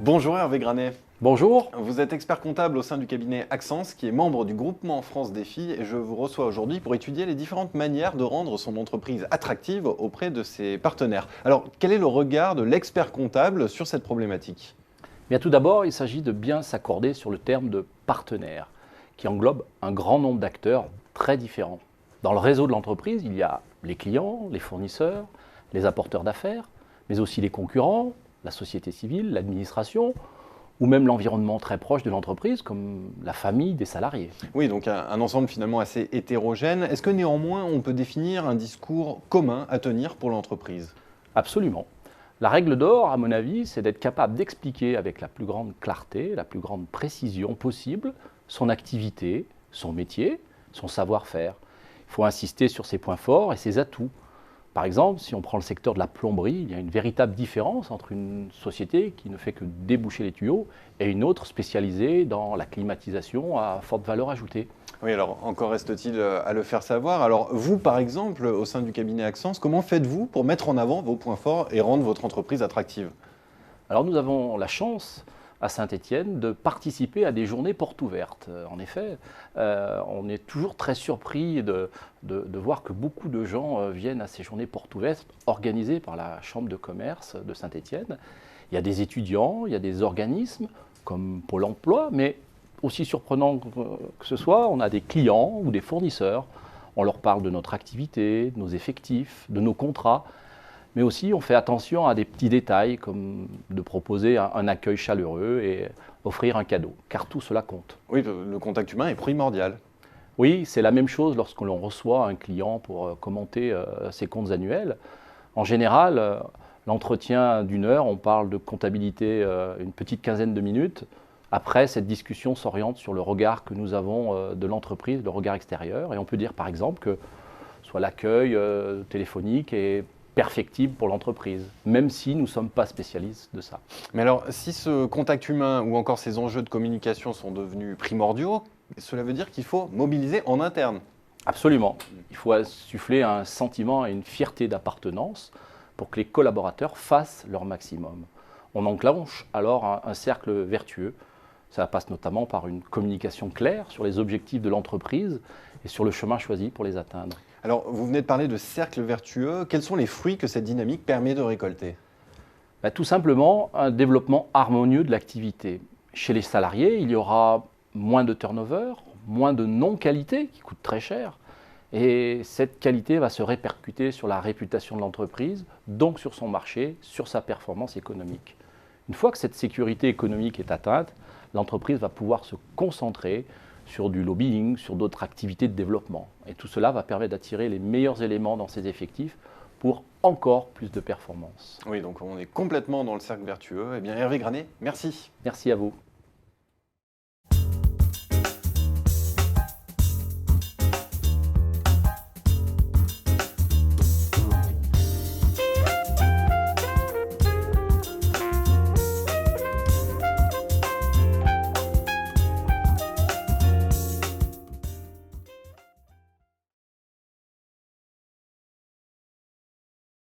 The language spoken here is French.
Bonjour Hervé Granet. Bonjour. Vous êtes expert comptable au sein du cabinet Axence, qui est membre du groupement France Défi, et je vous reçois aujourd'hui pour étudier les différentes manières de rendre son entreprise attractive auprès de ses partenaires. Alors, quel est le regard de l'expert comptable sur cette problématique ? Bien, tout d'abord, il s'agit de bien s'accorder sur le terme de partenaire, qui englobe un grand nombre d'acteurs très différents. Dans le réseau de l'entreprise, il y a les clients, les fournisseurs, les apporteurs d'affaires, mais aussi les concurrents, la société civile, l'administration, ou même l'environnement très proche de l'entreprise, comme la famille des salariés. Oui, donc un ensemble finalement assez hétérogène. Est-ce que néanmoins on peut définir un discours commun à tenir pour l'entreprise ? Absolument. La règle d'or, à mon avis, c'est d'être capable d'expliquer avec la plus grande clarté, la plus grande précision possible son activité, son métier, son savoir-faire. Il faut insister sur ses points forts et ses atouts. Par exemple, si on prend le secteur de la plomberie, il y a une véritable différence entre une société qui ne fait que déboucher les tuyaux et une autre spécialisée dans la climatisation à forte valeur ajoutée. Oui, alors encore reste-t-il à le faire savoir. Alors vous, par exemple, au sein du cabinet Axence, comment faites-vous pour mettre en avant vos points forts et rendre votre entreprise attractive ? Alors nous avons la chance à Saint-Étienne de participer à des journées portes ouvertes. En effet, on est toujours très surpris de voir que beaucoup de gens viennent à ces journées portes ouvertes organisées par la Chambre de commerce de Saint-Étienne. Il y a des étudiants, il y a des organismes comme Pôle emploi, mais aussi surprenant que ce soit, on a des clients ou des fournisseurs. On leur parle de notre activité, de nos effectifs, de nos contrats. Mais aussi, on fait attention à des petits détails, comme de proposer un accueil chaleureux et offrir un cadeau, car tout cela compte. Oui, le contact humain est primordial. Oui, c'est la même chose lorsque l'on reçoit un client pour commenter ses comptes annuels. En général, l'entretien d'une heure, on parle de comptabilité une petite quinzaine de minutes. Après, cette discussion s'oriente sur le regard que nous avons de l'entreprise, le regard extérieur. Et on peut dire par exemple que soit l'accueil téléphonique est perfectible pour l'entreprise, même si nous ne sommes pas spécialistes de ça. Mais alors, si ce contact humain ou encore ces enjeux de communication sont devenus primordiaux, cela veut dire qu'il faut mobiliser en interne. Absolument. Il faut insuffler un sentiment et une fierté d'appartenance pour que les collaborateurs fassent leur maximum. On enclenche alors un cercle vertueux. Ça passe notamment par une communication claire sur les objectifs de l'entreprise et sur le chemin choisi pour les atteindre. Alors, vous venez de parler de cercle vertueux. Quels sont les fruits que cette dynamique permet de récolter ? Tout simplement, un développement harmonieux de l'activité. Chez les salariés, il y aura moins de turnover, moins de non-qualité qui coûte très cher. Et cette qualité va se répercuter sur la réputation de l'entreprise, donc sur son marché, sur sa performance économique. Une fois que cette sécurité économique est atteinte, l'entreprise va pouvoir se concentrer sur du lobbying, sur d'autres activités de développement. Et tout cela va permettre d'attirer les meilleurs éléments dans ses effectifs pour encore plus de performance. Oui, donc on est complètement dans le cercle vertueux. Eh bien, Hervé Granet, merci. Merci à vous.